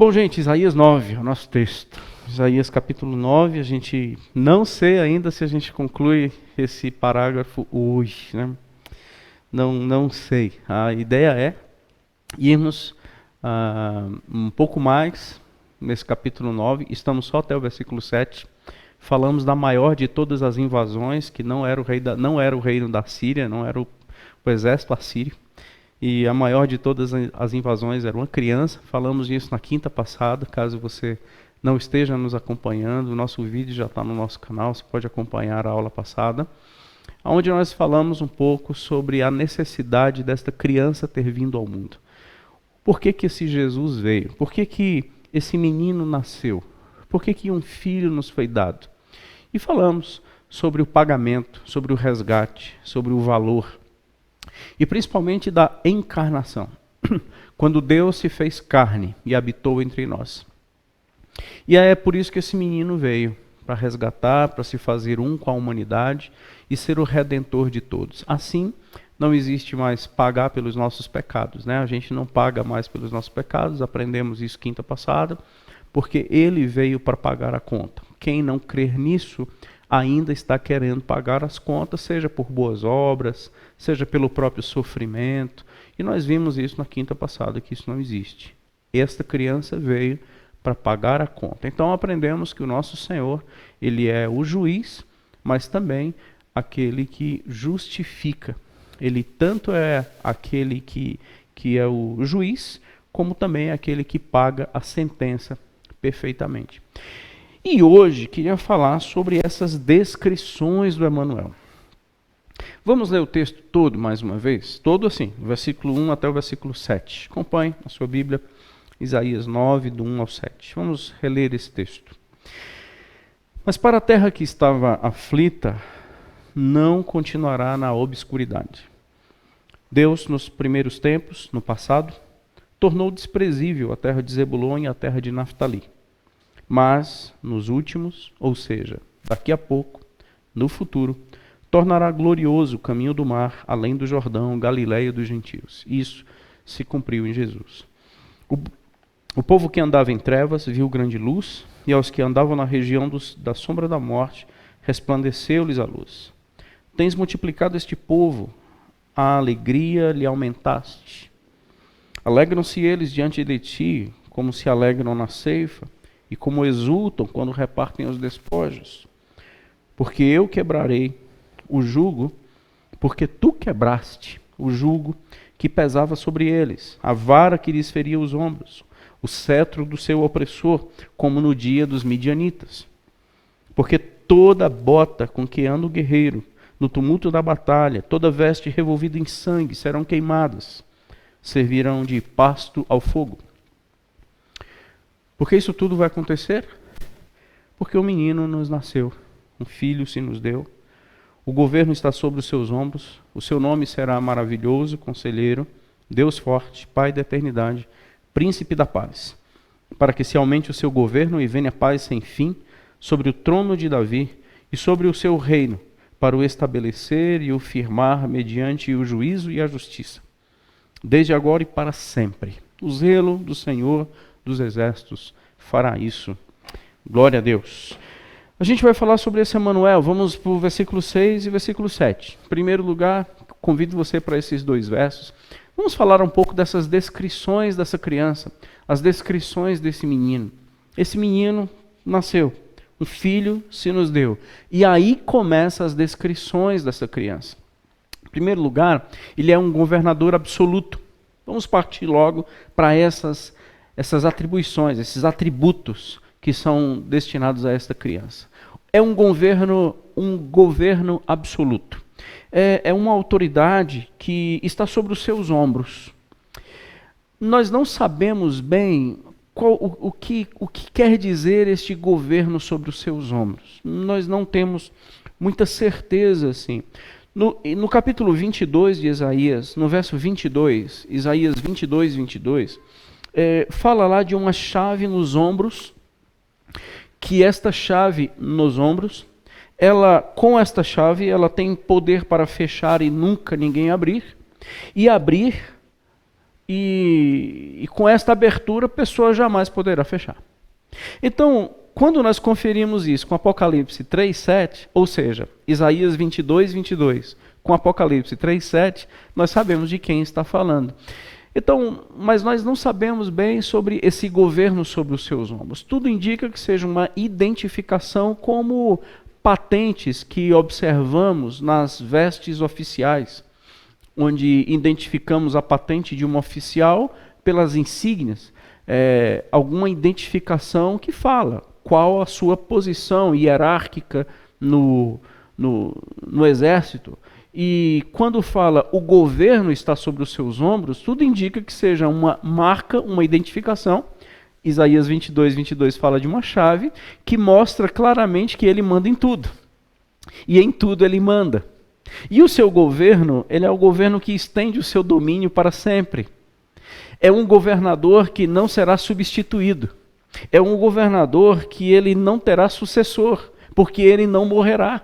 Bom, gente, Isaías 9, o nosso texto. Isaías capítulo 9, a gente não sei ainda se a gente conclui esse parágrafo hoje, né? Não sei. A ideia é irmos um pouco mais nesse capítulo 9, estamos só até o versículo 7. Falamos da maior de todas as invasões, que não era o reino da Síria, não era o exército assírio. E a maior de todas as invasões era uma criança. Falamos disso na quinta passada. Caso você não esteja nos acompanhando, o nosso vídeo já está no nosso canal, você pode acompanhar a aula passada, onde nós falamos um pouco sobre a necessidade desta criança ter vindo ao mundo. Por que esse Jesus veio? Por que esse menino nasceu? Por que um filho nos foi dado? E falamos sobre o pagamento, sobre o resgate, sobre o valor, e principalmente da encarnação, quando Deus se fez carne e habitou entre nós. E é por isso que esse menino veio, para resgatar, para se fazer um com a humanidade e ser o redentor de todos. Assim, não existe mais pagar pelos nossos pecados, né? A gente não paga mais pelos nossos pecados, aprendemos isso quinta passada, porque ele veio para pagar a conta. Quem não crer nisso ainda está querendo pagar as contas, seja por boas obras, seja pelo próprio sofrimento. E nós vimos isso na quinta passada, que isso não existe. Esta criança veio para pagar a conta. Então aprendemos que o nosso Senhor, ele é o juiz, mas também aquele que justifica. Ele tanto é aquele que é o juiz, como também é aquele que paga a sentença perfeitamente. E hoje queria falar sobre essas descrições do Emanuel. Vamos ler o texto todo mais uma vez? Todo assim, versículo 1 até o versículo 7. Acompanhe a sua Bíblia, Isaías 9, do 1 ao 7. Vamos reler esse texto. Mas para a terra que estava aflita, não continuará na obscuridade. Deus, nos primeiros tempos, no passado, tornou desprezível a terra de Zebulon e a terra de Naftali. Mas, nos últimos, ou seja, daqui a pouco, no futuro, tornará glorioso o caminho do mar, além do Jordão, Galileia dos gentios. Isso se cumpriu em Jesus. O povo que andava em trevas viu grande luz, e aos que andavam na região da sombra da morte, resplandeceu-lhes a luz. Tens multiplicado este povo, a alegria lhe aumentaste. Alegram-se eles diante de ti, como se alegram na ceifa, e como exultam quando repartem os despojos. Porque eu quebrarei o jugo, porque tu quebraste o jugo que pesava sobre eles, a vara que lhes feria os ombros, o cetro do seu opressor, como no dia dos midianitas. Porque toda bota com que anda o guerreiro, no tumulto da batalha, toda veste revolvida em sangue serão queimadas, servirão de pasto ao fogo. Por que isso tudo vai acontecer? Porque o menino nos nasceu, um filho se nos deu, o governo está sobre os seus ombros, o seu nome será maravilhoso, conselheiro, Deus forte, Pai da eternidade, príncipe da paz, para que se aumente o seu governo e venha paz sem fim sobre o trono de Davi e sobre o seu reino, para o estabelecer e o firmar mediante o juízo e a justiça, desde agora e para sempre. O zelo do Senhor dos exércitos fará isso. Glória a Deus. A gente vai falar sobre esse Emanuel. Vamos para o versículo 6 e versículo 7. Em primeiro lugar, convido você para esses dois versos. Vamos falar um pouco dessas descrições dessa criança, as descrições desse menino. Esse menino nasceu, um filho se nos deu. E aí começam as descrições dessa criança. Em primeiro lugar, ele é um governador absoluto. Vamos partir logo para essas atribuições, esses atributos que são destinados a esta criança. É um governo absoluto. É uma autoridade que está sobre os seus ombros. Nós não sabemos bem o que quer dizer este governo sobre os seus ombros. Nós não temos muita certeza assim. No capítulo 22 de Isaías, no verso 22, Isaías 22, 22, fala lá de uma chave nos ombros, que esta chave nos ombros, com esta chave, ela tem poder para fechar e nunca ninguém abrir, e abrir e com esta abertura a pessoa jamais poderá fechar. Então, quando nós conferimos isso com Apocalipse 3:7, ou seja, Isaías 22:22, com Apocalipse 3:7, nós sabemos de quem está falando. Então, mas nós não sabemos bem sobre esse governo sobre os seus ombros. Tudo indica que seja uma identificação como patentes que observamos nas vestes oficiais, onde identificamos a patente de um oficial pelas insígnias, alguma identificação que fala qual a sua posição hierárquica no exército. E quando fala o governo está sobre os seus ombros, tudo indica que seja uma marca, uma identificação. Isaías 22:22 fala de uma chave que mostra claramente que ele manda em tudo. E em tudo ele manda. E o seu governo, ele é o governo que estende o seu domínio para sempre. É um governador que não será substituído. É um governador que ele não terá sucessor, porque ele não morrerá.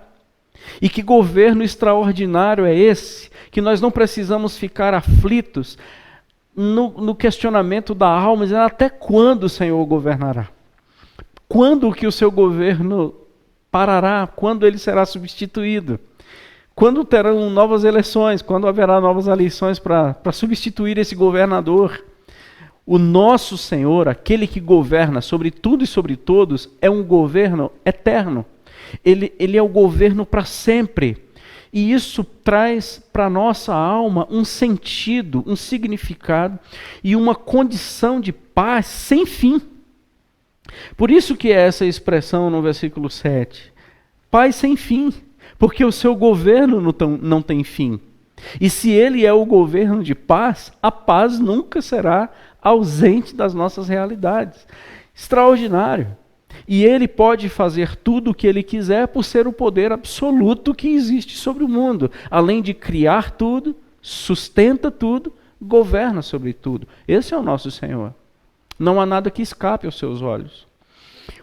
E que governo extraordinário é esse, que nós não precisamos ficar aflitos no questionamento da alma, dizendo até quando o Senhor governará? Quando que o seu governo parará? Quando ele será substituído? Quando terão novas eleições? Quando haverá novas eleições para substituir esse governador? O nosso Senhor, aquele que governa sobre tudo e sobre todos, é um governo eterno. Ele é o governo para sempre. E isso traz para a nossa alma um sentido, um significado e uma condição de paz sem fim. Por isso que é essa expressão no versículo 7. Paz sem fim, porque o seu governo não tem fim. E se ele é o governo de paz, a paz nunca será ausente das nossas realidades. Extraordinário. E ele pode fazer tudo o que ele quiser por ser o poder absoluto que existe sobre o mundo. Além de criar tudo, sustenta tudo, governa sobre tudo. Esse é o nosso Senhor. Não há nada que escape aos seus olhos.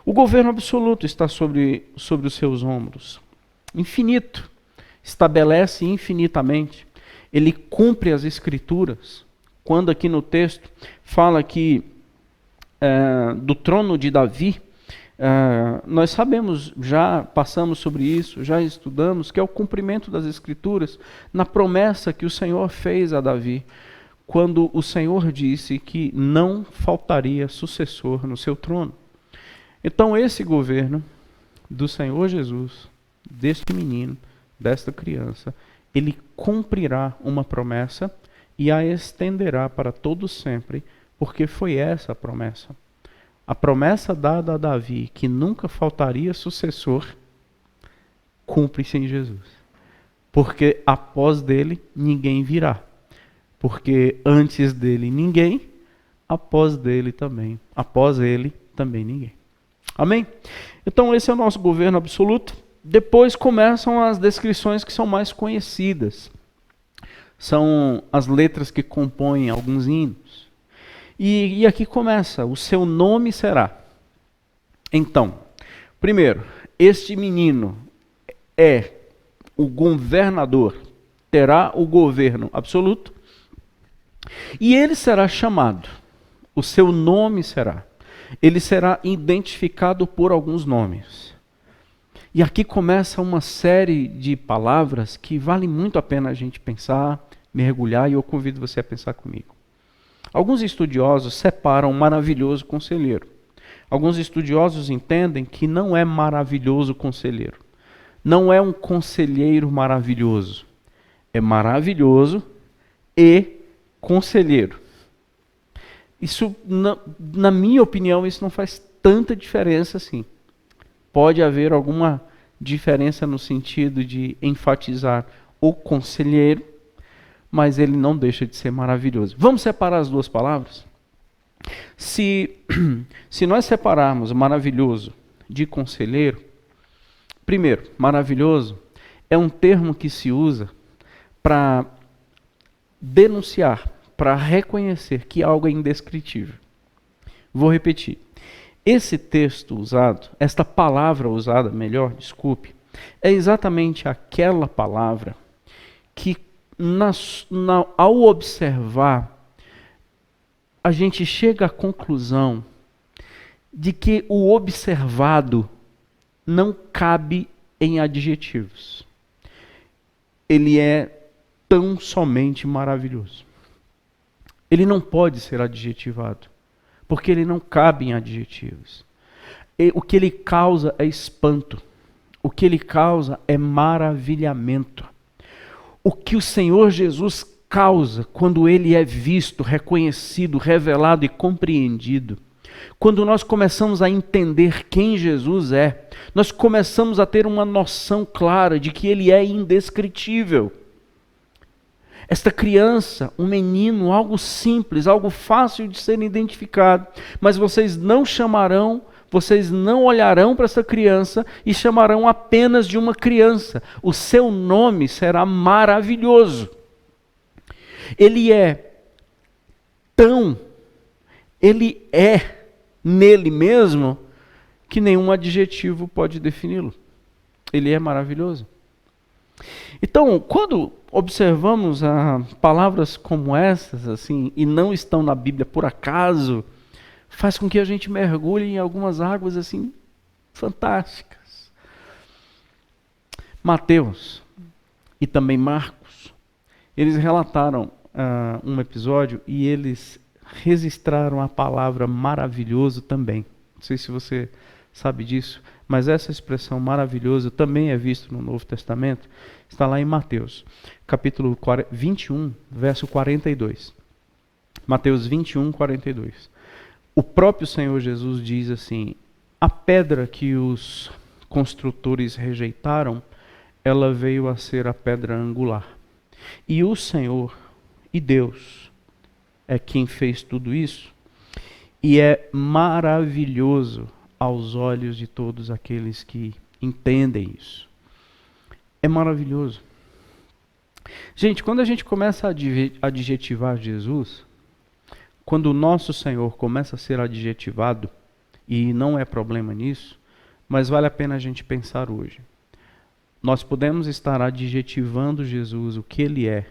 O governo absoluto está sobre os seus ombros. Infinito. Estabelece infinitamente. Ele cumpre as escrituras. Quando aqui no texto fala que do trono de Davi, nós sabemos, já passamos sobre isso, já estudamos, que é o cumprimento das Escrituras na promessa que o Senhor fez a Davi, quando o Senhor disse que não faltaria sucessor no seu trono. Então esse governo do Senhor Jesus, deste menino, desta criança, ele cumprirá uma promessa e a estenderá para todo sempre, porque foi essa a promessa. A promessa dada a Davi, que nunca faltaria sucessor, cumpre-se em Jesus. Porque após dele, ninguém virá. Porque antes dele, ninguém, após ele também ninguém. Amém? Então esse é o nosso governo absoluto. Depois começam as descrições que são mais conhecidas. São as letras que compõem alguns hinos. E aqui começa, o seu nome será. Então, primeiro, este menino é o governador, terá o governo absoluto, e ele será chamado, o seu nome será. Ele será identificado por alguns nomes. E aqui começa uma série de palavras que vale muito a pena a gente pensar, mergulhar, e eu convido você a pensar comigo. Alguns estudiosos separam maravilhoso conselheiro. Alguns estudiosos entendem que não é maravilhoso conselheiro. Não é um conselheiro maravilhoso. É maravilhoso e conselheiro. Isso, na minha opinião, isso não faz tanta diferença assim. Pode haver alguma diferença no sentido de enfatizar o conselheiro, mas ele não deixa de ser maravilhoso. Vamos separar as duas palavras? Se nós separarmos maravilhoso de conselheiro, primeiro, maravilhoso é um termo que se usa para denunciar, para reconhecer que algo é indescritível. Vou repetir. Esse texto usado, esta palavra usada, é exatamente aquela palavra que ao observar a gente chega à conclusão de que o observado não cabe em adjetivos. Ele é tão somente maravilhoso. Ele não pode ser adjetivado, porque ele não cabe em adjetivos. O que ele causa é espanto. O que ele causa é maravilhamento. O que o Senhor Jesus causa quando ele é visto, reconhecido, revelado e compreendido, quando nós começamos a entender quem Jesus é, nós começamos a ter uma noção clara de que ele é indescritível. Esta criança, um menino, algo simples, algo fácil de ser identificado, mas vocês não chamarão, vocês não olharão para essa criança e chamarão apenas de uma criança. O seu nome será maravilhoso. Ele é nele mesmo, que nenhum adjetivo pode defini-lo. Ele é maravilhoso. Então, quando observamos palavras como essas, assim, e não estão na Bíblia por acaso, faz com que a gente mergulhe em algumas águas assim fantásticas. Mateus e também Marcos, eles relataram um episódio e eles registraram a palavra maravilhoso também. Não sei se você sabe disso, mas essa expressão maravilhoso também é visto no Novo Testamento. Está lá em Mateus, capítulo 21, verso 42. Mateus 21, 42. O próprio Senhor Jesus diz assim: a pedra que os construtores rejeitaram, ela veio a ser a pedra angular. E o Senhor e Deus é quem fez tudo isso, e é maravilhoso aos olhos de todos aqueles que entendem isso. É maravilhoso. Gente, quando a gente começa a adjetivar Jesus, quando o nosso Senhor começa a ser adjetivado, e não é problema nisso, mas vale a pena a gente pensar hoje. Nós podemos estar adjetivando Jesus, o que Ele é,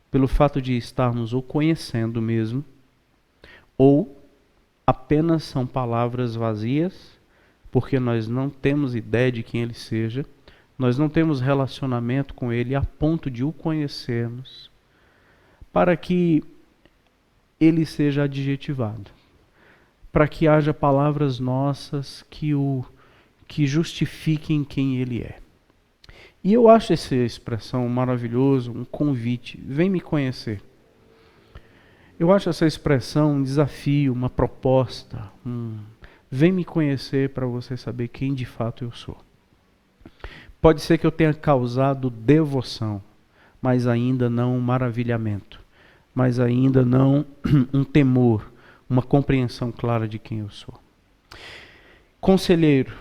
pelo fato de estarmos o conhecendo mesmo, ou apenas são palavras vazias, porque nós não temos ideia de quem Ele seja, nós não temos relacionamento com Ele a ponto de o conhecermos, para que Ele seja adjetivado, para que haja palavras nossas que justifiquem quem Ele é. E eu acho essa expressão maravilhosa, um convite, vem me conhecer. Eu acho essa expressão um desafio, uma proposta, vem me conhecer para você saber quem de fato eu sou. Pode ser que eu tenha causado devoção, mas ainda não um maravilhamento, mas ainda não um temor, uma compreensão clara de quem eu sou. Conselheiro.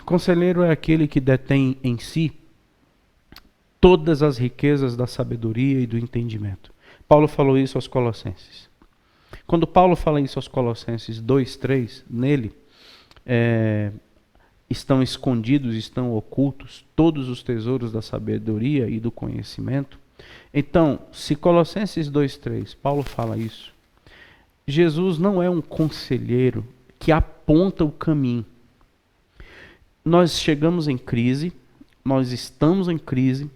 Conselheiro é aquele que detém em si todas as riquezas da sabedoria e do entendimento. Paulo falou isso aos Colossenses. Quando Paulo fala isso aos Colossenses 2:3, nele estão escondidos, estão ocultos todos os tesouros da sabedoria e do conhecimento. Então, se Colossenses 2:3, Paulo fala isso, Jesus não é um conselheiro que aponta o caminho. Nós chegamos em crise, nós estamos em crise,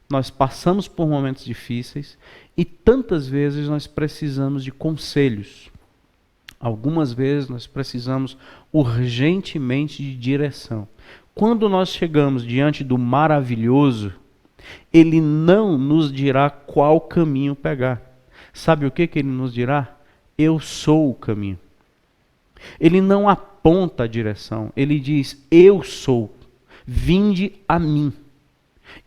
nós passamos por momentos difíceis e tantas vezes nós precisamos de conselhos. Algumas vezes nós precisamos urgentemente de direção. Quando nós chegamos diante do maravilhoso, Ele não nos dirá qual caminho pegar. Sabe o que Ele nos dirá? Eu sou o caminho. Ele não aponta a direção, Ele diz, eu sou, vinde a mim.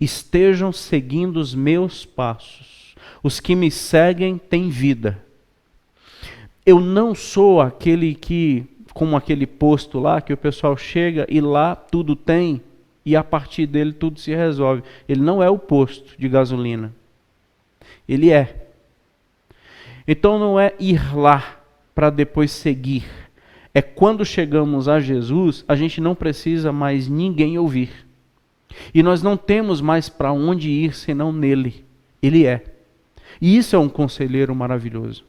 Estejam seguindo os meus passos. Os que me seguem têm vida. Eu não sou aquele que, como aquele posto lá, que o pessoal chega e lá tudo tem e a partir dele tudo se resolve. Ele não é o posto de gasolina. Ele é. Então não é ir lá para depois seguir. É quando chegamos a Jesus, a gente não precisa mais ninguém ouvir. E nós não temos mais para onde ir senão nele. Ele é. E isso é um conselheiro maravilhoso.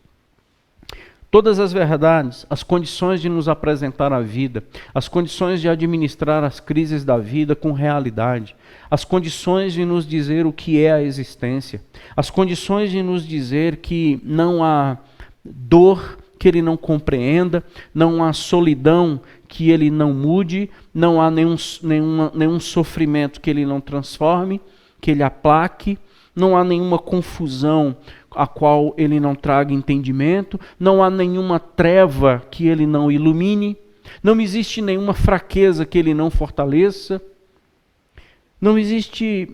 todas as verdades, as condições de nos apresentar a vida, as condições de administrar as crises da vida com realidade, as condições de nos dizer o que é a existência, as condições de nos dizer que não há dor que ele não compreenda, não há solidão que ele não mude, não há nenhum sofrimento que ele não transforme, que ele aplaque, não há nenhuma confusão a qual ele não traga entendimento, não há nenhuma treva que ele não ilumine, não existe nenhuma fraqueza que ele não fortaleça, não existe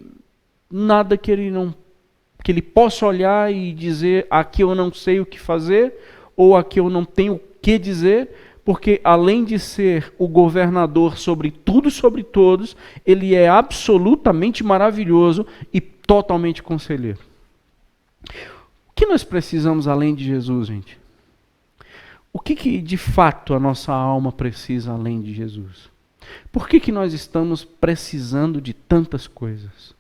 nada que ele possa olhar e dizer aqui eu não sei o que fazer, ou aqui eu não tenho o que dizer, porque além de ser o governador sobre tudo e sobre todos, ele é absolutamente maravilhoso e totalmente conselheiro. O que nós precisamos além de Jesus, gente? O que de fato a nossa alma precisa além de Jesus? Por que nós estamos precisando de tantas coisas?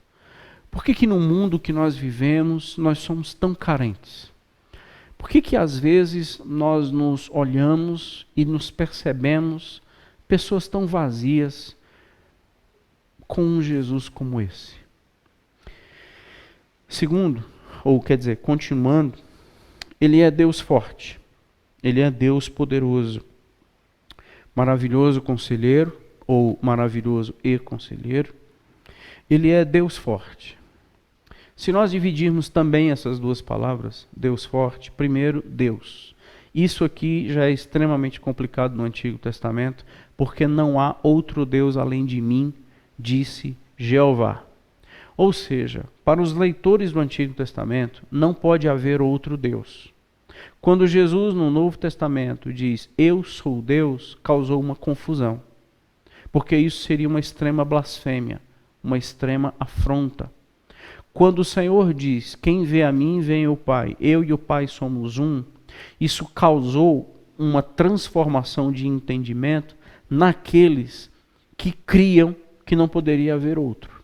Por que no mundo que nós vivemos nós somos tão carentes? Por que às vezes nós nos olhamos e nos percebemos pessoas tão vazias com um Jesus como esse? Segundo, continuando, ele é Deus forte, ele é Deus poderoso, maravilhoso conselheiro, ou maravilhoso e conselheiro, ele é Deus forte. Se nós dividirmos também essas duas palavras, Deus forte, primeiro, Deus. Isso aqui já é extremamente complicado no Antigo Testamento, porque não há outro Deus além de mim, disse Jeová. Ou seja, para os leitores do Antigo Testamento, não pode haver outro Deus. Quando Jesus, no Novo Testamento, diz, eu sou Deus, causou uma confusão. Porque isso seria uma extrema blasfêmia, uma extrema afronta. Quando o Senhor diz, quem vê a mim, vê o Pai, eu e o Pai somos um, isso causou uma transformação de entendimento naqueles que criam que não poderia haver outro.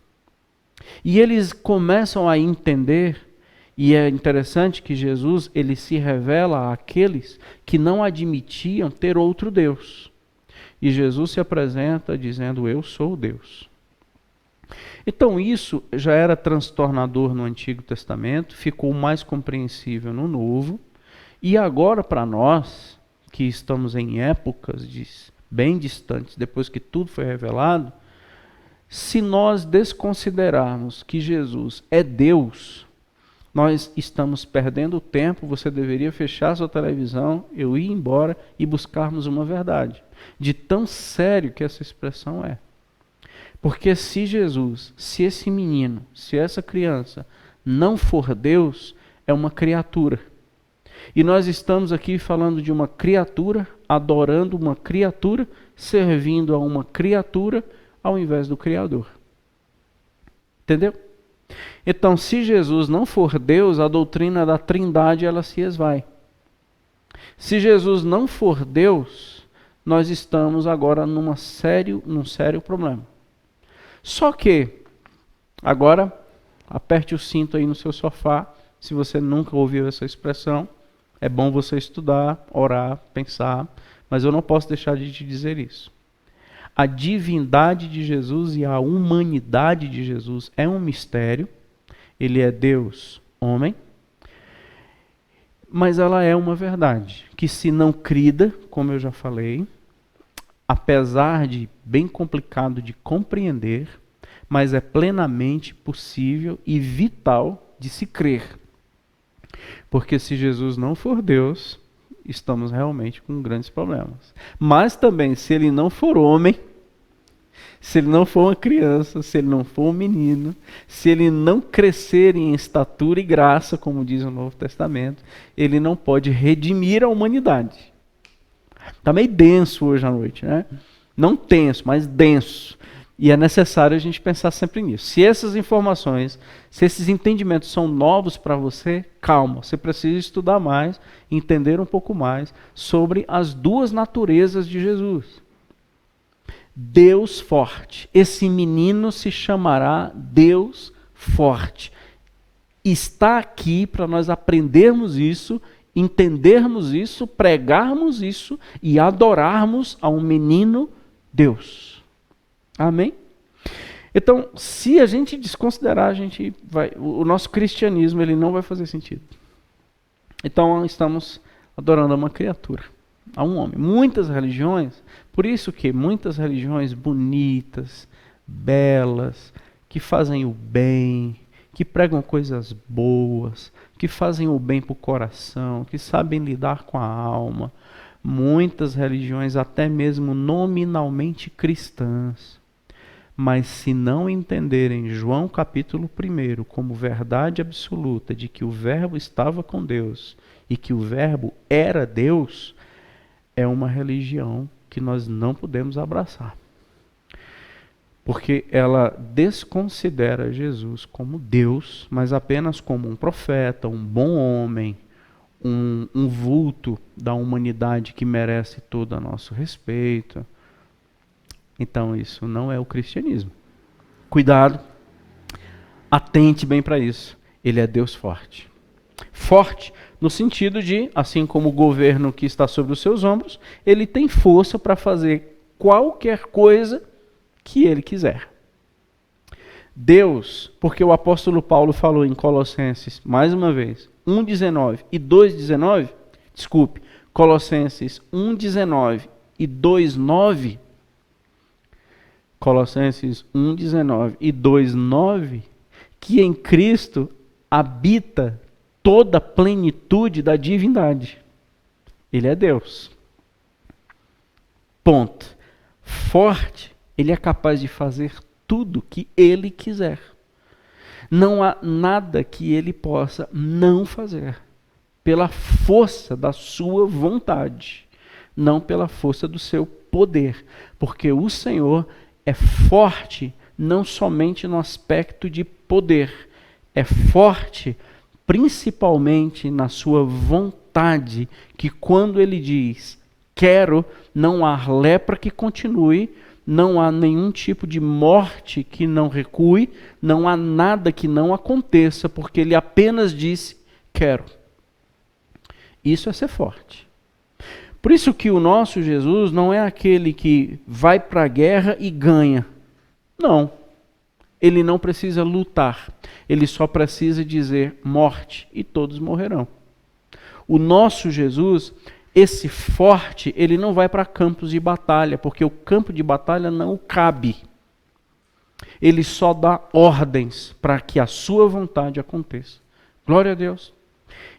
E eles começam a entender, e é interessante que Jesus ele se revela àqueles que não admitiam ter outro Deus. E Jesus se apresenta dizendo, eu sou Deus. Então isso já era transtornador no Antigo Testamento, ficou mais compreensível no Novo, e agora para nós, que estamos em épocas bem distantes, depois que tudo foi revelado, se nós desconsiderarmos que Jesus é Deus, nós estamos perdendo tempo, você deveria fechar sua televisão, eu ir embora e buscarmos uma verdade. De tão sério que essa expressão é. Porque se Jesus, se esse menino, se essa criança não for Deus, é uma criatura. E nós estamos aqui falando de uma criatura, adorando uma criatura, servindo a uma criatura, ao invés do Criador. Entendeu? Então, se Jesus não for Deus, a doutrina da Trindade ela se esvai. Se Jesus não for Deus, nós estamos agora num sério problema. Só que, agora, aperte o cinto aí no seu sofá, se você nunca ouviu essa expressão, é bom você estudar, orar, pensar, mas eu não posso deixar de te dizer isso. A divindade de Jesus e a humanidade de Jesus é um mistério. Ele é Deus, homem. Mas ela é uma verdade, que se não crida, como eu já falei, apesar de bem complicado de compreender, mas é plenamente possível e vital de se crer. Porque se Jesus não for Deus, estamos realmente com grandes problemas. Mas também, se ele não for homem, se ele não for uma criança, se ele não for um menino, se ele não crescer em estatura e graça, como diz o Novo Testamento, ele não pode redimir a humanidade. Está meio denso hoje à noite, né? Não tenso, mas denso. E é necessário a gente pensar sempre nisso. Se essas informações, se esses entendimentos são novos para você, calma, você precisa estudar mais, entender um pouco mais sobre as duas naturezas de Jesus. Deus forte. Esse menino se chamará Deus forte. Está aqui para nós aprendermos isso entendermos isso, pregarmos isso e adorarmos a um menino Deus. Amém? Então, se a gente desconsiderar, o nosso cristianismo ele não vai fazer sentido. Então, estamos adorando a uma criatura, a um homem. Muitas religiões, por isso que muitas religiões bonitas, belas, que fazem o bem, que pregam coisas boas, que fazem o bem para o coração, que sabem lidar com a alma. Muitas religiões, até mesmo nominalmente cristãs, mas se não entenderem João capítulo 1 como verdade absoluta de que o Verbo estava com Deus e que o Verbo era Deus, é uma religião que nós não podemos abraçar. Porque ela desconsidera Jesus como Deus, mas apenas como um profeta, um bom homem, um vulto da humanidade que merece todo o nosso respeito. Então isso não é o cristianismo. Cuidado, atente bem para isso. Ele é Deus forte. Forte no sentido de, assim como o governo que está sobre os seus ombros, ele tem força para fazer qualquer coisa que ele quiser. Deus, porque o apóstolo Paulo falou em Colossenses, mais uma vez, 1,19 e 2,19, desculpe, Colossenses 1,19 e 2,9, Colossenses 1,19 e 2,9, que em Cristo habita toda a plenitude da divindade. Ele é Deus. Ponto. Forte, ele é capaz de fazer tudo que ele quiser. Não há nada que ele possa não fazer pela força da sua vontade, não pela força do seu poder, porque o Senhor é forte não somente no aspecto de poder, é forte principalmente na sua vontade, que quando ele diz quero, não há lepra que continue, não há nenhum tipo de morte que não recue, não há nada que não aconteça, porque ele apenas disse quero. Isso é ser forte. Por isso que o nosso Jesus não é aquele que vai para a guerra e ganha. Não. Ele não precisa lutar. Ele só precisa dizer morte e todos morrerão. O nosso Jesus, esse forte, ele não vai para campos de batalha, porque o campo de batalha não cabe. Ele só dá ordens para que a sua vontade aconteça. Glória a Deus.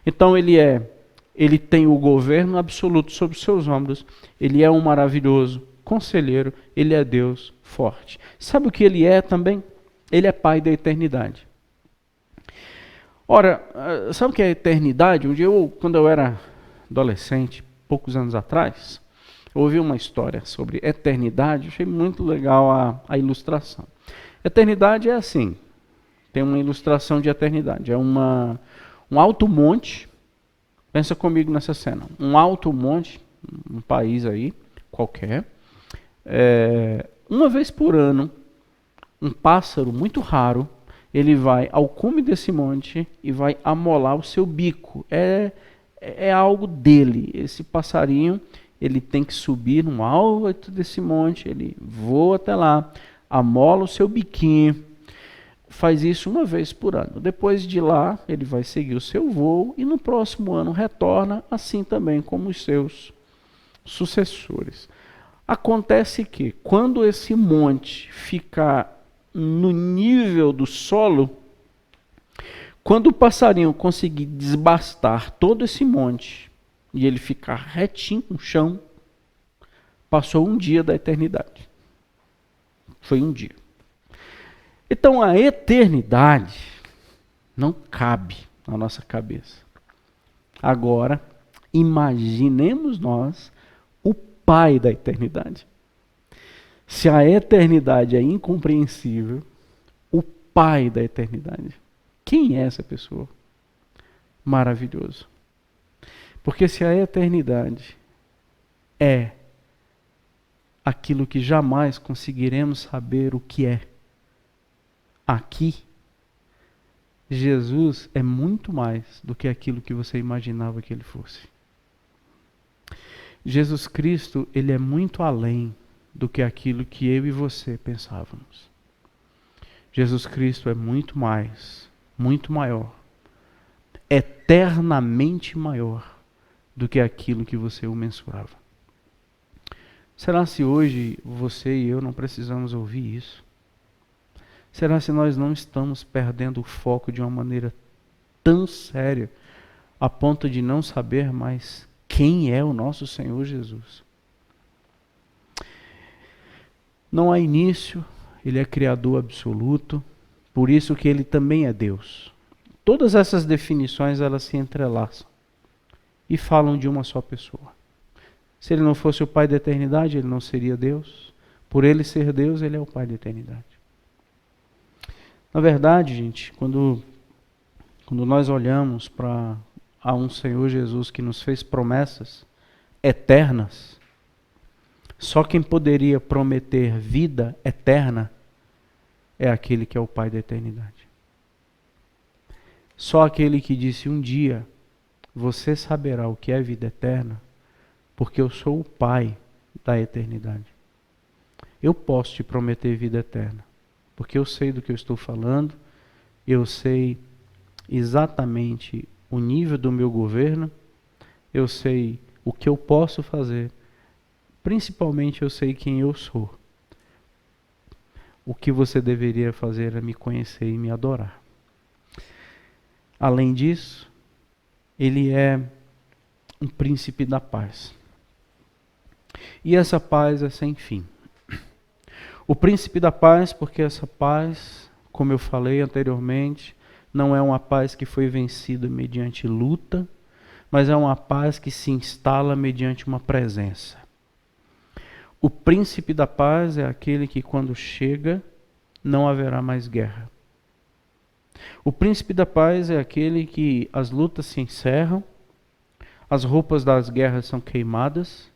Então ele tem o governo absoluto sobre os seus ombros. Ele é um maravilhoso conselheiro. Ele é Deus forte. Sabe o que ele é também? Ele é Pai da eternidade. Ora, sabe o que é eternidade? Um dia, quando eu era adolescente, poucos anos atrás, eu ouvi uma história sobre eternidade. Achei muito legal a ilustração. Eternidade é assim. Tem uma ilustração de eternidade. É um alto monte. Pensa comigo nessa cena. Um alto monte, um país aí, qualquer. Uma vez por ano, um pássaro muito raro, ele vai ao cume desse monte e vai amolar o seu bico. É algo dele. Esse passarinho, ele tem que subir no alto desse monte, ele voa até lá, amola o seu biquinho, faz isso uma vez por ano. Depois de lá, ele vai seguir o seu voo e no próximo ano retorna, assim também como os seus sucessores. Acontece que, quando esse monte ficar no nível do solo, quando o passarinho conseguir desbastar todo esse monte e ele ficar retinho no chão, passou um dia da eternidade. Foi um dia. Então a eternidade não cabe na nossa cabeça. Agora, imaginemos nós o Pai da eternidade. Se a eternidade é incompreensível, o Pai da eternidade, quem é essa pessoa? Maravilhoso. Porque se a eternidade é aquilo que jamais conseguiremos saber o que é aqui, Jesus é muito mais do que aquilo que você imaginava que ele fosse. Jesus Cristo, ele é muito além do que aquilo que eu e você pensávamos. Jesus Cristo é muito mais, muito maior, eternamente maior do que aquilo que você o mensurava. Será se hoje você e eu não precisamos ouvir isso? Será se nós não estamos perdendo o foco de uma maneira tão séria, a ponto de não saber mais quem é o nosso Senhor Jesus? Não há início, ele é criador absoluto, por isso que ele também é Deus. Todas essas definições, elas se entrelaçam e falam de uma só pessoa. Se ele não fosse o Pai da eternidade, ele não seria Deus. Por ele ser Deus, ele é o Pai da eternidade. Na verdade, gente, quando nós olhamos para um Senhor Jesus que nos fez promessas eternas, só quem poderia prometer vida eterna é aquele que é o Pai da eternidade. Só aquele que disse um dia, você saberá o que é vida eterna, porque eu sou o Pai da eternidade. Eu posso te prometer vida eterna, porque eu sei do que eu estou falando, eu sei exatamente o nível do meu governo, eu sei o que eu posso fazer, principalmente eu sei quem eu sou. O que você deveria fazer é me conhecer e me adorar. Além disso, ele é um príncipe da paz. E essa paz é sem fim. O príncipe da paz, porque essa paz, como eu falei anteriormente, não é uma paz que foi vencida mediante luta, mas é uma paz que se instala mediante uma presença. O príncipe da paz é aquele que quando chega, não haverá mais guerra. O príncipe da paz é aquele que as lutas se encerram, as roupas das guerras são queimadas,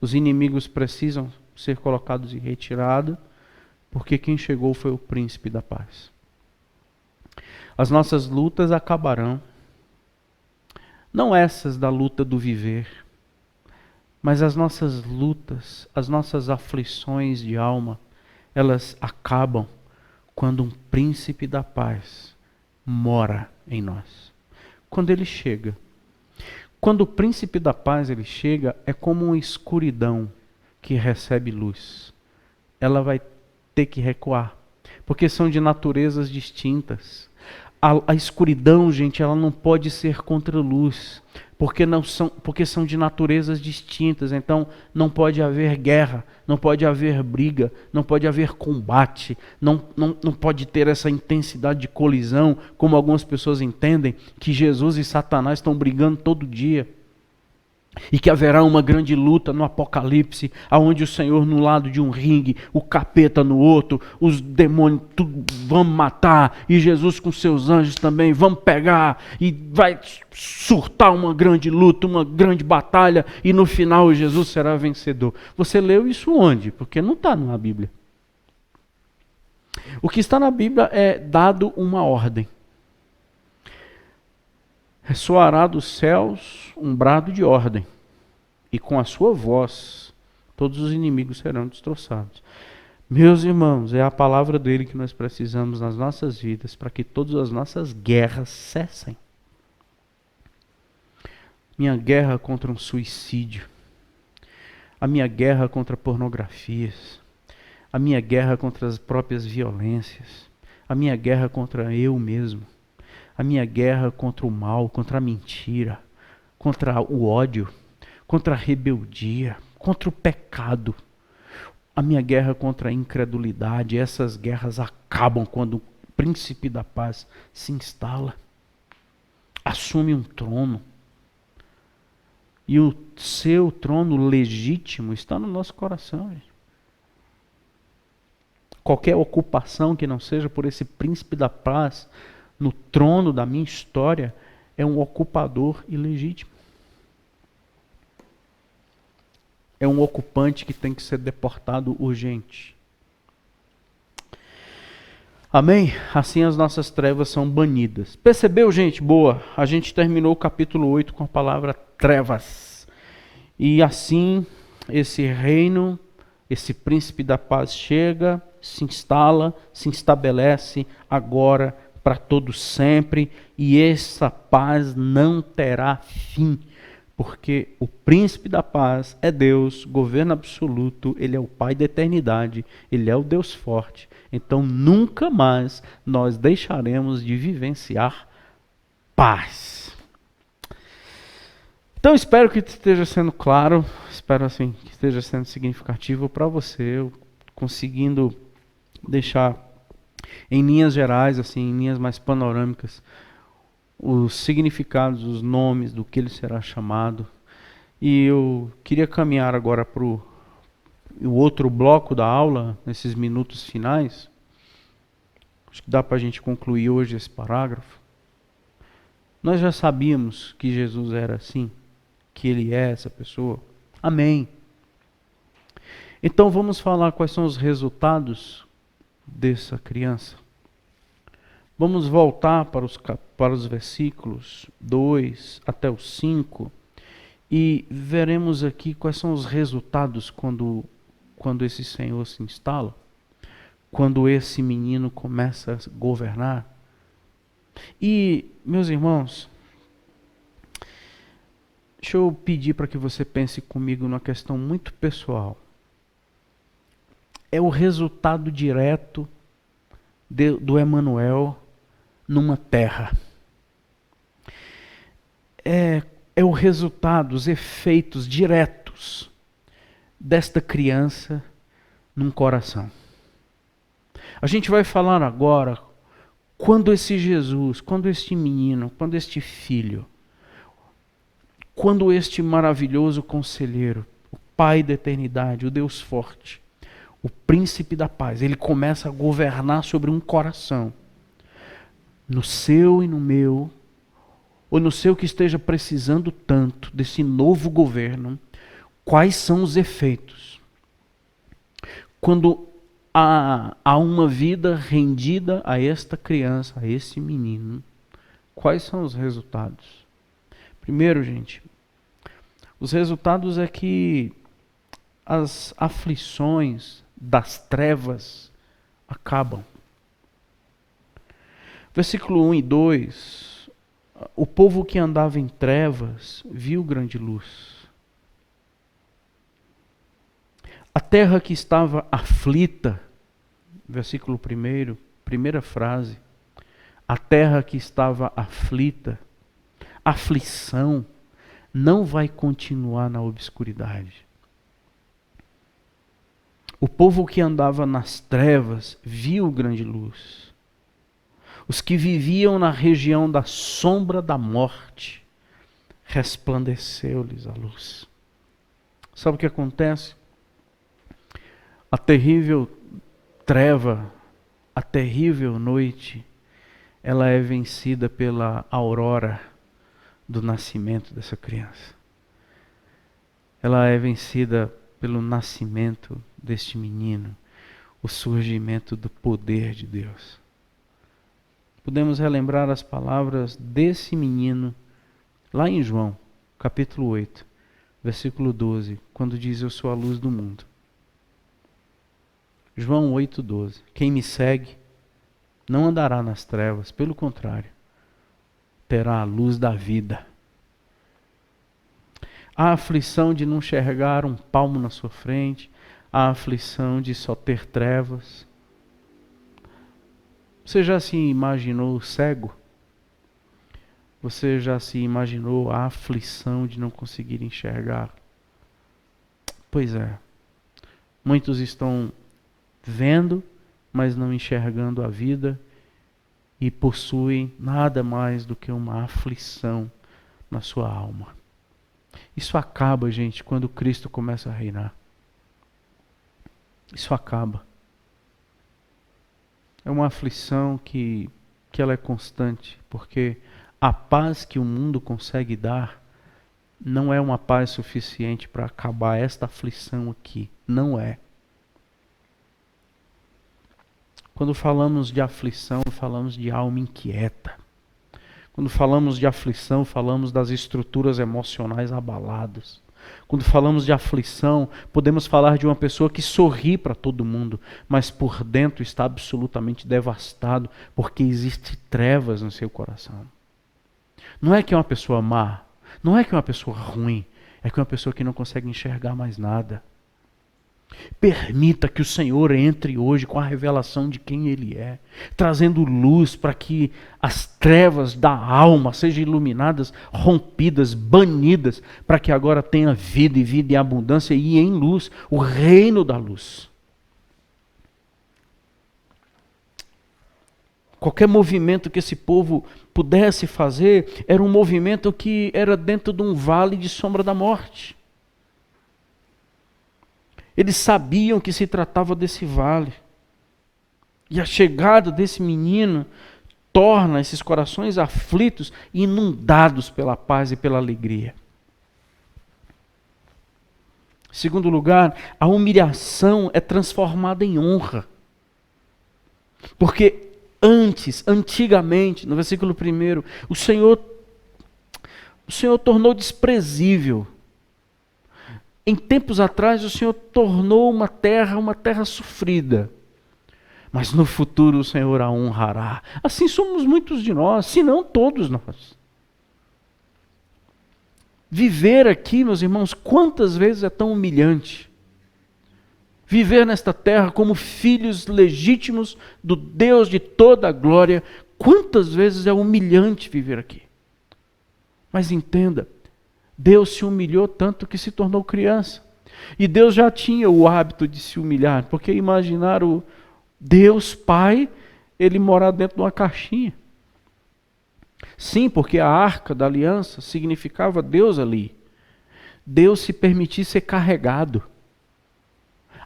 os inimigos precisam ser colocados em retirada, porque quem chegou foi o príncipe da paz. As nossas lutas acabarão, não essas da luta do viver, mas as nossas lutas, as nossas aflições de alma, elas acabam quando um príncipe da paz mora em nós. Quando ele chega. Quando o príncipe da paz ele chega, é como uma escuridão que recebe luz. Ela vai ter que recuar, porque são de naturezas distintas. A escuridão, gente, ela não pode ser contra a luz, porque são de naturezas distintas. Então não pode haver guerra, não pode haver briga, não pode haver combate, não pode ter essa intensidade de colisão, como algumas pessoas entendem, que Jesus e Satanás estão brigando todo dia. E que haverá uma grande luta no Apocalipse, aonde o Senhor no lado de um ringue, o capeta no outro, os demônios tudo vão matar, e Jesus com seus anjos também vão pegar, e vai surtar uma grande luta, uma grande batalha, e no final Jesus será vencedor. Você leu isso onde? Porque não está na Bíblia. O que está na Bíblia é dado uma ordem. Ressoará dos céus um brado de ordem, e com a sua voz todos os inimigos serão destroçados. Meus irmãos, é a palavra dele que nós precisamos nas nossas vidas para que todas as nossas guerras cessem. Minha guerra contra um suicídio, a minha guerra contra pornografias, a minha guerra contra as próprias violências, a minha guerra contra eu mesmo, a minha guerra contra o mal, contra a mentira, contra o ódio, contra a rebeldia, contra o pecado, a minha guerra contra a incredulidade. Essas guerras acabam quando o príncipe da paz se instala, assume um trono, e o seu trono legítimo está no nosso coração, gente. Qualquer ocupação que não seja por esse príncipe da paz no trono da minha história é um ocupador ilegítimo. É um ocupante que tem que ser deportado urgente. Amém? Assim as nossas trevas são banidas. Percebeu, gente? Boa. A gente terminou o capítulo 8 com a palavra trevas. E assim, esse reino, esse príncipe da paz chega, se instala, se estabelece agora para todos sempre. E essa paz não terá fim. Porque o príncipe da paz é Deus, governo absoluto, ele é o Pai da eternidade, ele é o Deus forte. Então nunca mais nós deixaremos de vivenciar paz. Então espero que esteja sendo claro, espero assim que esteja sendo significativo para você, eu conseguindo deixar em linhas gerais, assim, em linhas mais panorâmicas, os significados, os nomes do que ele será chamado. E eu queria caminhar agora para o outro bloco da aula, nesses minutos finais. Acho que dá para a gente concluir hoje esse parágrafo. Nós já sabíamos que Jesus era assim, que ele é essa pessoa. Amém. Então vamos falar quais são os resultados dessa criança. Vamos voltar para os versículos 2 até o 5 e veremos aqui quais são os resultados quando esse Senhor se instala, quando esse menino começa a governar. E, meus irmãos, deixa eu pedir para que você pense comigo numa questão muito pessoal. É o resultado direto do Emanuel numa terra. É o resultado, os efeitos diretos desta criança num coração. A gente vai falar agora quando esse Jesus, quando este menino, quando este filho, quando este maravilhoso conselheiro, o Pai da eternidade, o Deus forte, o príncipe da paz, ele começa a governar sobre um coração, no seu e no meu, ou no seu que esteja precisando tanto desse novo governo, quais são os efeitos? Quando há uma vida rendida a esta criança, a esse menino, quais são os resultados? Primeiro, gente, os resultados é que as aflições das trevas acabam. Versículo 1 e 2, o povo que andava em trevas viu grande luz. A terra que estava aflita, versículo 1, primeira frase, a terra que estava aflita, aflição, não vai continuar na obscuridade. O povo que andava nas trevas viu grande luz. Os que viviam na região da sombra da morte, resplandeceu-lhes a luz. Sabe o que acontece? A terrível treva, a terrível noite, ela é vencida pela aurora do nascimento dessa criança. Ela é vencida pelo nascimento deste menino, o surgimento do poder de Deus. Podemos relembrar as palavras desse menino lá em João, capítulo 8, versículo 12, quando diz: eu sou a luz do mundo. João 8,12. Quem me segue não andará nas trevas, pelo contrário, terá a luz da vida. A aflição de não enxergar um palmo na sua frente, a aflição de só ter trevas. Você já se imaginou cego? Você já se imaginou a aflição de não conseguir enxergar? Pois é. Muitos estão vendo, mas não enxergando a vida e possuem nada mais do que uma aflição na sua alma. Isso acaba, gente, quando Cristo começa a reinar. Isso acaba. É uma aflição que ela é constante, porque a paz que o mundo consegue dar não é uma paz suficiente para acabar esta aflição aqui. Não é. Quando falamos de aflição, falamos de alma inquieta. Quando falamos de aflição, falamos das estruturas emocionais abaladas. Quando falamos de aflição, podemos falar de uma pessoa que sorri para todo mundo, mas por dentro está absolutamente devastado, porque existe trevas no seu coração. Não é que é uma pessoa má, não é que é uma pessoa ruim, é que é uma pessoa que não consegue enxergar mais nada. Permita que o Senhor entre hoje com a revelação de quem Ele é, trazendo luz para que as trevas da alma sejam iluminadas, rompidas, banidas, para que agora tenha vida e vida em abundância e em luz, o reino da luz. Qualquer movimento que esse povo pudesse fazer era um movimento que era dentro de um vale de sombra da morte. Eles sabiam que se tratava desse vale. E a chegada desse menino torna esses corações aflitos e inundados pela paz e pela alegria. Em segundo lugar, a humilhação é transformada em honra. Porque antigamente, no versículo 1, o Senhor tornou desprezível. Em tempos atrás, o Senhor tornou uma terra sofrida. Mas no futuro o Senhor a honrará. Assim somos muitos de nós, se não todos nós. Viver aqui, meus irmãos, quantas vezes é tão humilhante. Viver nesta terra como filhos legítimos do Deus de toda a glória, quantas vezes é humilhante viver aqui. Mas entenda, Deus se humilhou tanto que se tornou criança. E Deus já tinha o hábito de se humilhar, porque imaginar o Deus Pai, Ele morar dentro de uma caixinha. Sim, porque a arca da aliança significava Deus ali. Deus se permitir ser carregado.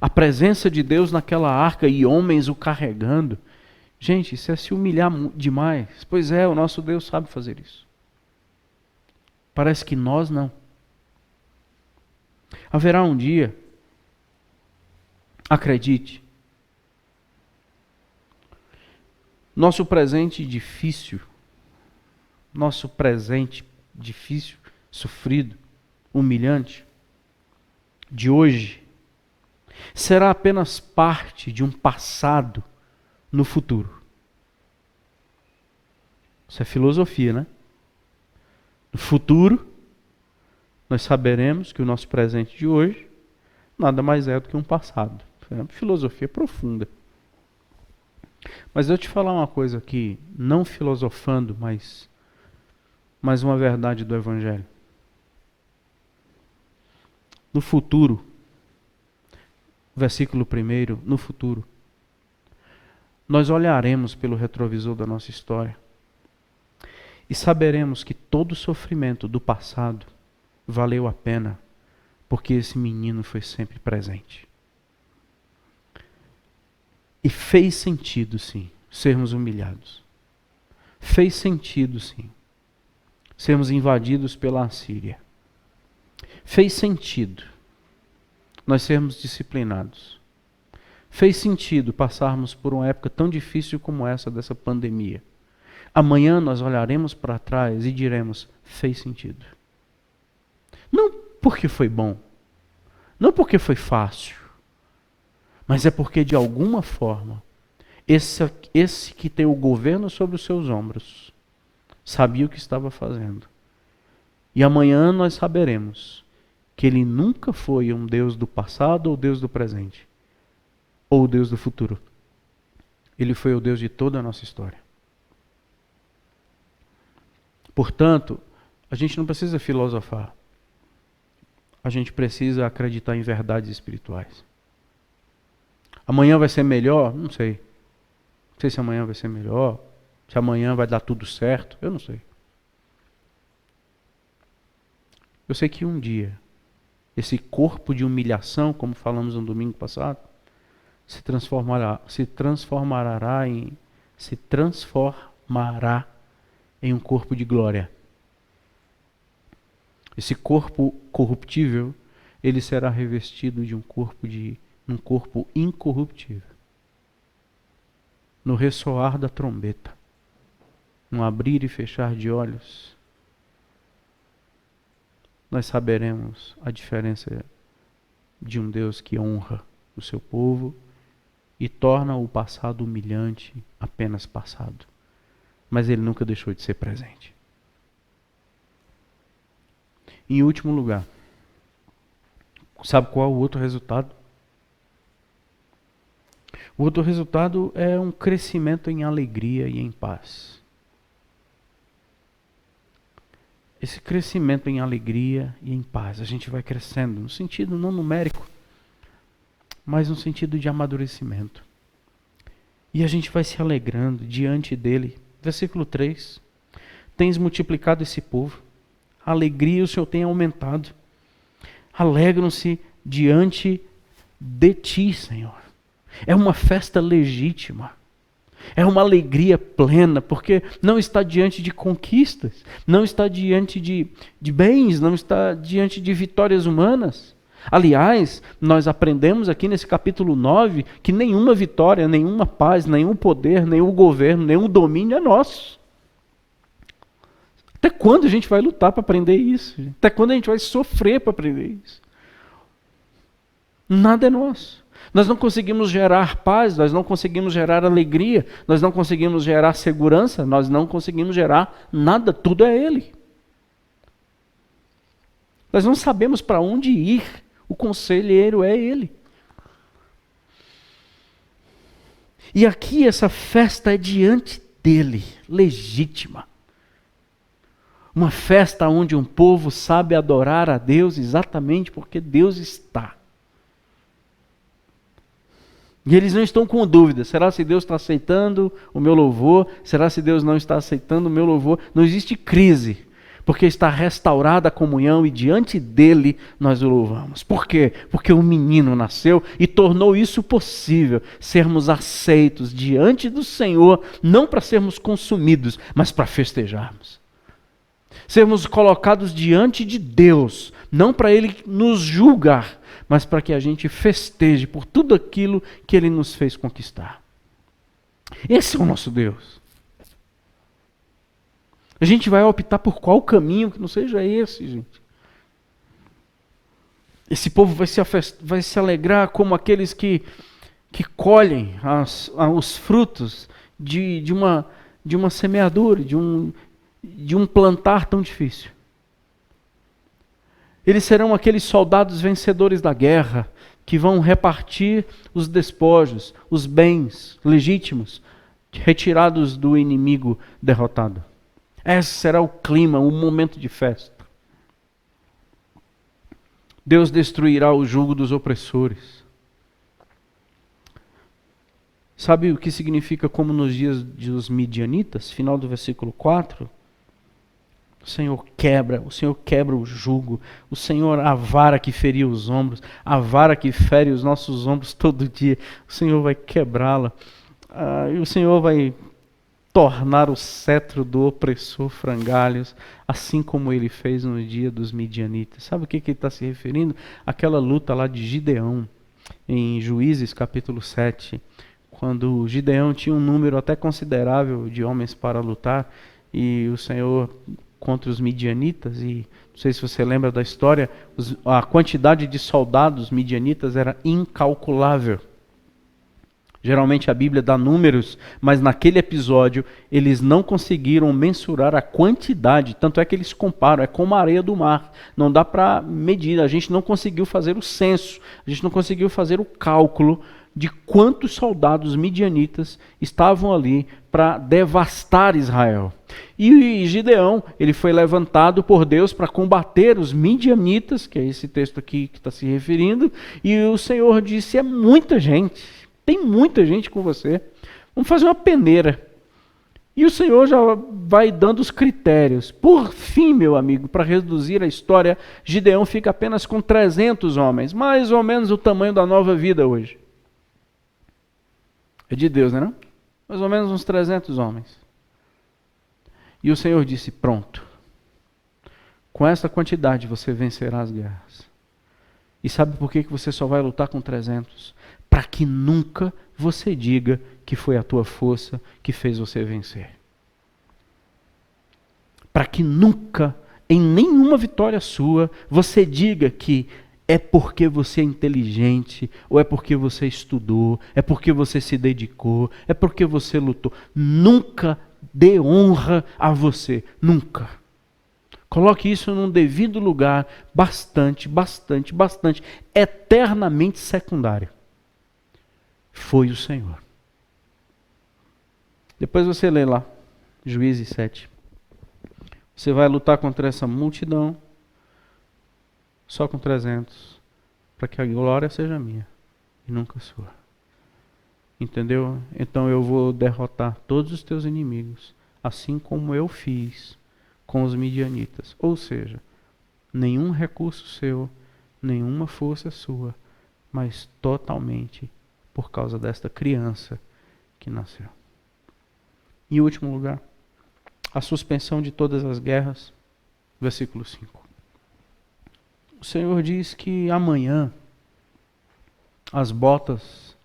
A presença de Deus naquela arca e homens o carregando. Gente, isso é se humilhar demais. Pois é, o nosso Deus sabe fazer isso. Parece que nós não. Haverá um dia, acredite, nosso presente difícil, sofrido, humilhante, de hoje, será apenas parte de um passado no futuro. Isso é filosofia, né? No futuro, nós saberemos que o nosso presente de hoje nada mais é do que um passado. É uma filosofia profunda. Mas eu te falar uma coisa aqui, não filosofando, mas uma verdade do Evangelho. No futuro, versículo 1, no futuro, nós olharemos pelo retrovisor da nossa história e saberemos que todo o sofrimento do passado valeu a pena, porque esse menino foi sempre presente. E fez sentido, sim, sermos humilhados. Fez sentido, sim, sermos invadidos pela Assíria. Fez sentido nós sermos disciplinados. Fez sentido passarmos por uma época tão difícil como essa dessa pandemia. Amanhã nós olharemos para trás e diremos, fez sentido. Não porque foi bom, não porque foi fácil, mas é porque de alguma forma, esse que tem o governo sobre os seus ombros, sabia o que estava fazendo. E amanhã nós saberemos que Ele nunca foi um Deus do passado ou Deus do presente, ou o Deus do futuro. Ele foi o Deus de toda a nossa história. Portanto, a gente não precisa filosofar. A gente precisa acreditar em verdades espirituais. Amanhã vai ser melhor? Não sei. Não sei se amanhã vai ser melhor. Se amanhã vai dar tudo certo. Eu não sei. Eu sei que um dia, esse corpo de humilhação, como falamos no domingo passado, se transformará em um corpo de glória. Esse corpo corruptível, ele será revestido de um corpo incorruptível. no ressoar da trombeta, no abrir e fechar de olhos, nós saberemos a diferença de um Deus que honra o seu povo e torna o passado humilhante apenas passado. Mas ele nunca deixou de ser presente. Em último lugar, sabe qual é o outro resultado? O outro resultado é um crescimento em alegria e em paz. Esse crescimento em alegria e em paz, a gente vai crescendo, no sentido não numérico, mas no sentido de amadurecimento. E a gente vai se alegrando diante dele. Versículo 3. Tens multiplicado esse povo, a alegria o Senhor tem aumentado. Alegram-se diante de ti, Senhor. É uma festa legítima. É uma alegria plena, porque não está diante de conquistas, não está diante de bens, não está diante de vitórias humanas. Aliás, nós aprendemos aqui nesse capítulo 9 que nenhuma vitória, nenhuma paz, nenhum poder, nenhum governo, nenhum domínio é nosso. Até quando a gente vai lutar para aprender isso? Até quando a gente vai sofrer para aprender isso? Nada é nosso. Nós não conseguimos gerar paz, nós não conseguimos gerar alegria, nós não conseguimos gerar segurança, nós não conseguimos gerar nada, tudo é Ele. Nós não sabemos para onde ir, o conselheiro é Ele. E aqui essa festa é diante dEle, legítima. Uma festa onde um povo sabe adorar a Deus exatamente porque Deus está. E eles não estão com dúvida, será se Deus está aceitando o meu louvor? Será se Deus não está aceitando o meu louvor? Não existe crise, porque está restaurada a comunhão e diante dele nós o louvamos. Por quê? Porque um menino nasceu e tornou isso possível, sermos aceitos diante do Senhor, não para sermos consumidos, mas para festejarmos. Sermos colocados diante de Deus, não para Ele nos julgar, mas para que a gente festeje por tudo aquilo que Ele nos fez conquistar. Esse é o nosso Deus. A gente vai optar por qual caminho que não seja esse, gente. Esse povo vai se alegrar como aqueles que colhem os frutos de uma semeadura, de um plantar tão difícil. Eles serão aqueles soldados vencedores da guerra, que vão repartir os despojos, os bens legítimos, retirados do inimigo derrotado. Esse será o clima, o momento de festa. Deus destruirá o jugo dos opressores. Sabe o que significa como nos dias dos midianitas? Final do versículo 4. O Senhor quebra o jugo, o Senhor, a vara que feria os ombros, a vara que fere os nossos ombros todo dia, o Senhor vai quebrá-la, e o Senhor vai tornar o cetro do opressor frangalhos, assim como ele fez no dia dos midianitas. Sabe o que ele está se referindo? Aquela luta lá de Gideão, em Juízes capítulo 7, quando Gideão tinha um número até considerável de homens para lutar, e o Senhor contra os midianitas, e não sei se você lembra da história, a quantidade de soldados midianitas era incalculável. Geralmente a Bíblia dá números, mas naquele episódio eles não conseguiram mensurar a quantidade, tanto é que eles comparam, é como a areia do mar, não dá para medir, a gente não conseguiu fazer o censo, a gente não conseguiu fazer o cálculo de quantos soldados midianitas estavam ali para devastar Israel. E Gideão, ele foi levantado por Deus para combater os midianitas, que é esse texto aqui que está se referindo, e o Senhor disse, é muita gente, tem muita gente com você, vamos fazer uma peneira. E o Senhor já vai dando os critérios. Por fim, meu amigo, para reduzir a história, Gideão fica apenas com 300 homens, mais ou menos o tamanho da Nova Vida hoje. É de Deus, não é não? Mais ou menos uns 300 homens. E o Senhor disse, pronto. Com essa quantidade você vencerá as guerras. E sabe por que você só vai lutar com 300? Para para que nunca você diga que foi a tua força que fez você vencer. Para que nunca, em nenhuma vitória sua, você diga que é porque você é inteligente, ou é porque você estudou, é porque você se dedicou, é porque você lutou. Nunca dê honra a você, nunca. Coloque isso num devido lugar, bastante, eternamente secundário. Foi o Senhor. Depois você lê lá, Juízes 7. Você vai lutar contra essa multidão, só com 300, para que a glória seja minha e nunca sua. Entendeu? Então eu vou derrotar todos os teus inimigos, assim como eu fiz com os midianitas. Ou seja, nenhum recurso seu, nenhuma força sua, mas totalmente por causa desta criança que nasceu. Em último lugar, a suspensão de todas as guerras, versículo 5. O Senhor diz que amanhã as botas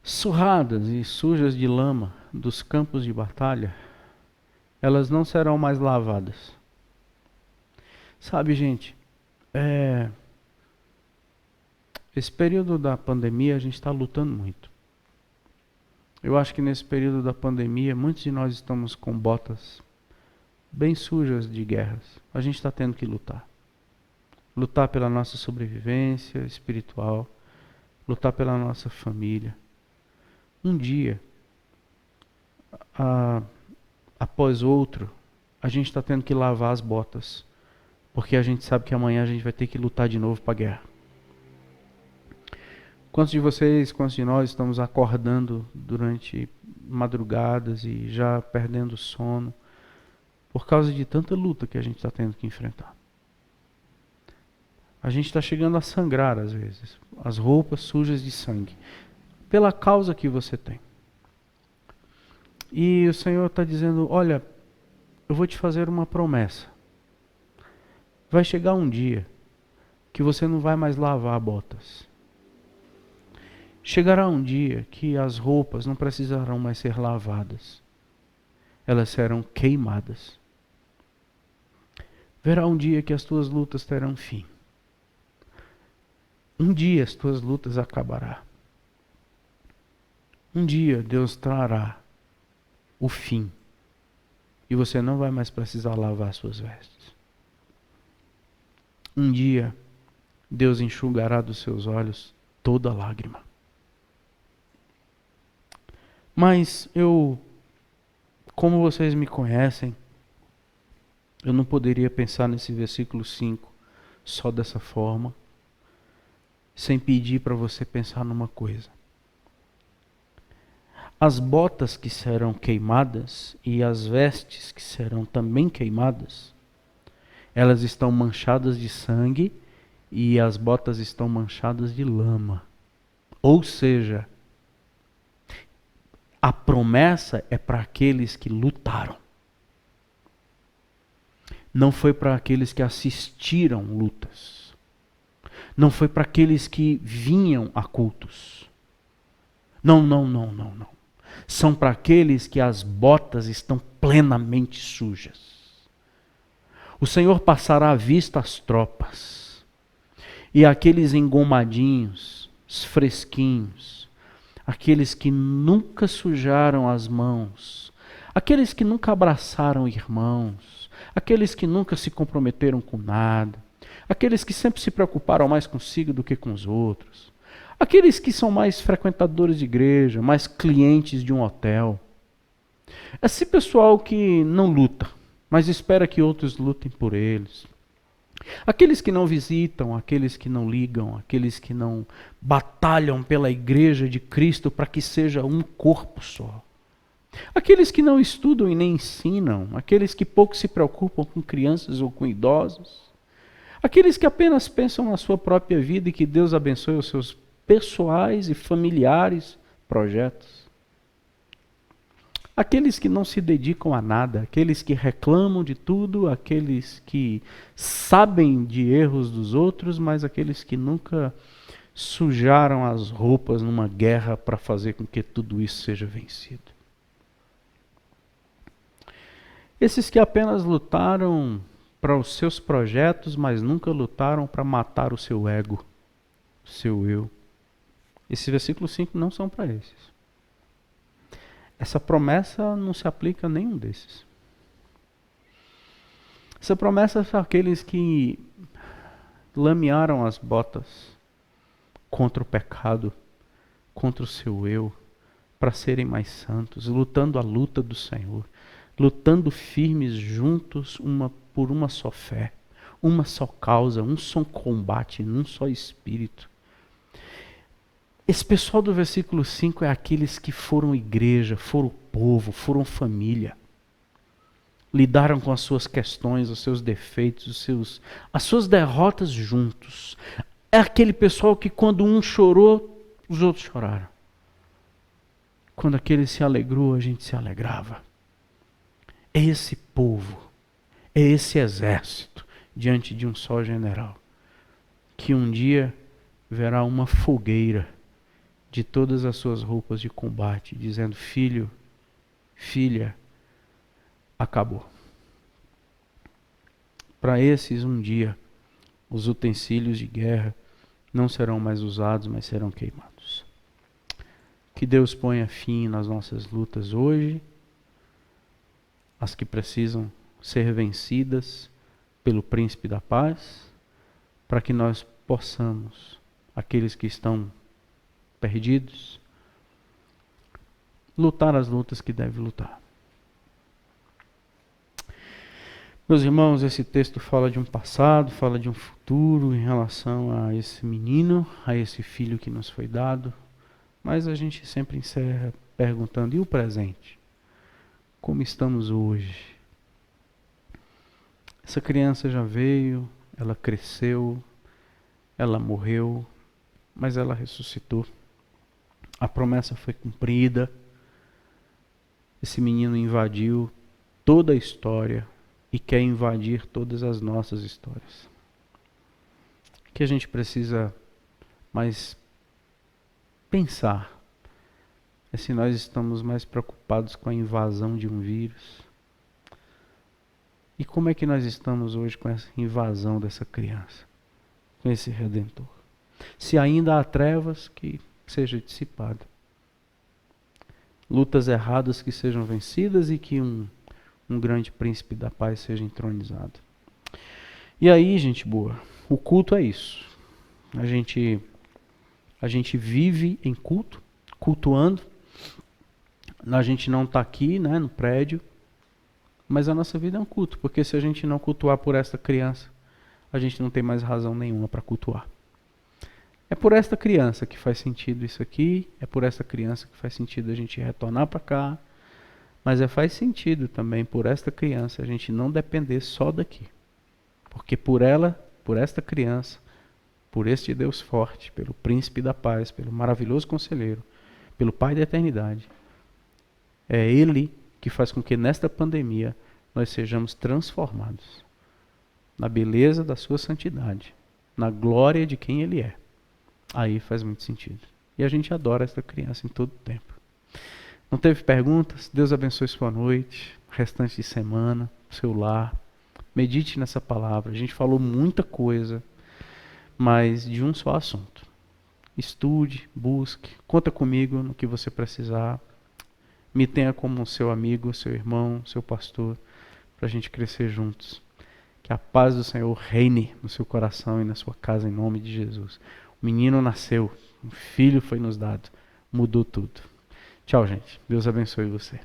surradas e sujas de lama dos campos de batalha, elas não serão mais lavadas. Sabe, gente, esse período da pandemia a gente está lutando muito. Eu acho que nesse período da pandemia, muitos de nós estamos com botas bem sujas de guerras. A gente está tendo que lutar. Lutar pela nossa sobrevivência espiritual, lutar pela nossa família. Um dia, após outro, a gente está tendo que lavar as botas, porque a gente sabe que amanhã a gente vai ter que lutar de novo para a guerra. Quantos de vocês, quantos de nós estamos acordando durante madrugadas e já perdendo sono por causa de tanta luta que a gente está tendo que enfrentar? A gente está chegando a sangrar às vezes, as roupas sujas de sangue, pela causa que você tem. E o Senhor está dizendo, olha, eu vou te fazer uma promessa. Vai chegar um dia que você não vai mais lavar botas. Chegará um dia que as roupas não precisarão mais ser lavadas. Elas serão queimadas. Verá um dia que as tuas lutas terão fim. Um dia as tuas lutas acabarão. Um dia Deus trará o fim. E você não vai mais precisar lavar suas vestes. Um dia Deus enxugará dos seus olhos toda lágrima. Mas como vocês me conhecem, eu não poderia pensar nesse versículo 5 só dessa forma, sem pedir para você pensar numa coisa. As botas que serão queimadas e as vestes que serão também queimadas, elas estão manchadas de sangue e as botas estão manchadas de lama. Ou seja, a promessa é para aqueles que lutaram. Não foi para aqueles que assistiram lutas. Não foi para aqueles que vinham a cultos. Não. São para aqueles que as botas estão plenamente sujas. O Senhor passará à vista as tropas. E aqueles engomadinhos, os fresquinhos, aqueles que nunca sujaram as mãos, aqueles que nunca abraçaram irmãos, aqueles que nunca se comprometeram com nada, aqueles que sempre se preocuparam mais consigo do que com os outros, aqueles que são mais frequentadores de igreja, mais clientes de um hotel. Esse pessoal que não luta, mas espera que outros lutem por eles. Aqueles que não visitam, aqueles que não ligam, aqueles que não batalham pela igreja de Cristo para que seja um corpo só. Aqueles que não estudam e nem ensinam, aqueles que pouco se preocupam com crianças ou com idosos. Aqueles que apenas pensam na sua própria vida e que Deus abençoe os seus pessoais e familiares projetos. Aqueles que não se dedicam a nada, aqueles que reclamam de tudo, aqueles que sabem de erros dos outros, mas aqueles que nunca sujaram as roupas numa guerra para fazer com que tudo isso seja vencido. Esses que apenas lutaram para os seus projetos, mas nunca lutaram para matar o seu ego, o seu eu. Esse versículo 5 não são para esses. Essa promessa não se aplica a nenhum desses. Essa promessa é para aqueles que lamearam as botas contra o pecado, contra o seu eu, para serem mais santos, lutando a luta do Senhor, lutando firmes juntos por uma só fé, uma só causa, um só combate, um só espírito. Esse pessoal do versículo 5 é aqueles que foram igreja, foram povo, foram família. Lidaram com as suas questões, os seus defeitos, as suas derrotas juntos. É aquele pessoal que quando um chorou, os outros choraram. Quando aquele se alegrou, a gente se alegrava. É esse povo, é esse exército diante de um só general, que um dia verá uma fogueira de todas as suas roupas de combate, dizendo: filho, filha, acabou. Para esses, um dia, os utensílios de guerra não serão mais usados, mas serão queimados. Que Deus ponha fim nas nossas lutas hoje, as que precisam ser vencidas pelo Príncipe da Paz, para que nós possamos, aqueles que estão perdidos, lutar as lutas que devem lutar. Meus irmãos, esse texto fala de um passado, fala de um futuro em relação a esse menino, a esse filho que nos foi dado, mas a gente sempre encerra perguntando: e o presente? Como estamos hoje? Essa criança já veio, ela cresceu, ela morreu, mas ela ressuscitou. A promessa foi cumprida. Esse menino invadiu toda a história e quer invadir todas as nossas histórias. O que a gente precisa mais pensar é se nós estamos mais preocupados com a invasão de um vírus. E como é que nós estamos hoje com essa invasão dessa criança, com esse Redentor? Se ainda há trevas, que seja dissipado. Lutas erradas que sejam vencidas e que um grande príncipe da paz seja entronizado. E aí, gente boa, o culto é isso. A gente vive em culto, cultuando. A gente não está aqui, né, no prédio, mas a nossa vida é um culto, porque se a gente não cultuar por esta criança, a gente não tem mais razão nenhuma para cultuar. É por esta criança que faz sentido isso aqui, é por esta criança que faz sentido a gente retornar para cá, mas faz sentido também por esta criança a gente não depender só daqui. Porque por ela, por esta criança, por este Deus forte, pelo príncipe da paz, pelo maravilhoso conselheiro, pelo Pai da eternidade, é Ele que faz com que nesta pandemia nós sejamos transformados na beleza da sua santidade, na glória de quem Ele é. Aí faz muito sentido. E a gente adora esta criança em todo o tempo. Não teve perguntas? Deus abençoe sua noite, restante de semana, seu lar. Medite nessa palavra. A gente falou muita coisa, mas de um só assunto. Estude, busque, conta comigo no que você precisar. Me tenha como seu amigo, seu irmão, seu pastor, para a gente crescer juntos. Que a paz do Senhor reine no seu coração e na sua casa, em nome de Jesus. O menino nasceu, um filho foi nos dado, mudou tudo. Tchau, gente. Deus abençoe você.